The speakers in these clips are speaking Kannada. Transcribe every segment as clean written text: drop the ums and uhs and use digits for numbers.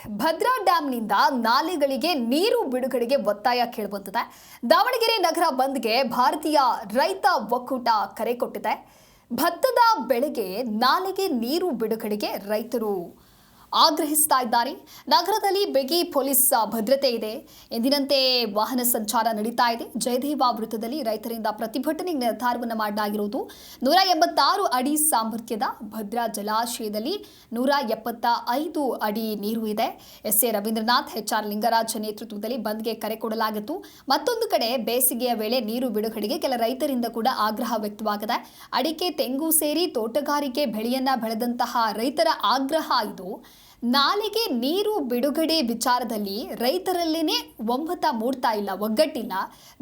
ಭದ್ರಾ ಡ್ಯಾಂನಿಂದ ನಾಲೆಗಳಿಗೆ ನೀರು ಬಿಡುಗಡೆಗೆ ಒತ್ತಾಯ ಕೇಳಿಬಂದಿದೆ. ದಾವಣಗೆರೆ ನಗರ ಬಂದ್ಗೆ ಭಾರತೀಯ ರೈತ ಒಕ್ಕೂಟ ಕರೆ ಕೊಟ್ಟಿದೆ. ಭತ್ತದ ಬೆಳೆಗೆ ನಾಲೆಗೆ ನೀರು ಬಿಡುಗಡೆಗೆ ರೈತರು ಆಗ್ರಹಿಸ್ತಾ ಇದ್ದಾರೆ. ನಗರದಲ್ಲಿ ಬಿಗಿ ಪೊಲೀಸ್ ಭದ್ರತೆ ಇದೆ. ಎಂದಿನಂತೆ ವಾಹನ ಸಂಚಾರ ನಡೀತಾ ಇದೆ. ಜಯದೇವ ವೃತ್ತದಲ್ಲಿ ರೈತರಿಂದ ಪ್ರತಿಭಟನೆ ನಿರ್ಧಾರವನ್ನು ಮಾಡಲಾಗಿರುವುದು. 186 ಅಡಿ ಸಾಮರ್ಥ್ಯದ ಭದ್ರಾ ಜಲಾಶಯದಲ್ಲಿ 175 ಅಡಿ ನೀರು ಇದೆ. ಎಸ್ಎ ರವೀಂದ್ರನಾಥ್, ಎಚ್ಆರ್ ಲಿಂಗರಾಜ್ ನೇತೃತ್ವದಲ್ಲಿ ಬಂದ್ಗೆ ಕರೆ ಕೊಡಲಾಗಿತ್ತು. ಮತ್ತೊಂದು ಕಡೆ ಬೇಸಿಗೆಯ ವೇಳೆ ನೀರು ಬಿಡುಗಡೆಗೆ ಕೆಲ ರೈತರಿಂದ ಕೂಡ ಆಗ್ರಹ ವ್ಯಕ್ತವಾಗಿದೆ. ಅಡಿಕೆ, ತೆಂಗು ಸೇರಿ ತೋಟಗಾರಿಕೆ ಬೆಳೆಯನ್ನ ಬೆಳೆದಂತಹ ರೈತರ ಆಗ್ರಹ ಇದು. ನಾಲೆಗೆ ನೀರು ಬಿಡುಗಡೆ ವಿಚಾರದಲ್ಲಿ ರೈತರಲ್ಲೇನೆ ಒಮ್ಮತ ಮೂಡ್ತಾ ಇಲ್ಲ, ಒಗ್ಗಟ್ಟಿಲ್ಲ.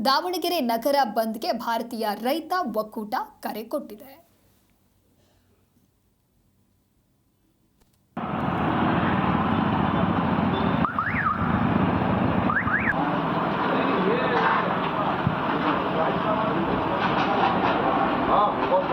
ದಾವಣಗೆರೆ ನಗರ ಬಂದ್ಗೆ ಭಾರತೀಯ ರೈತ ಒಕ್ಕೂಟ ಕರೆ ಕೊಟ್ಟಿದೆ. हाँ, बहुत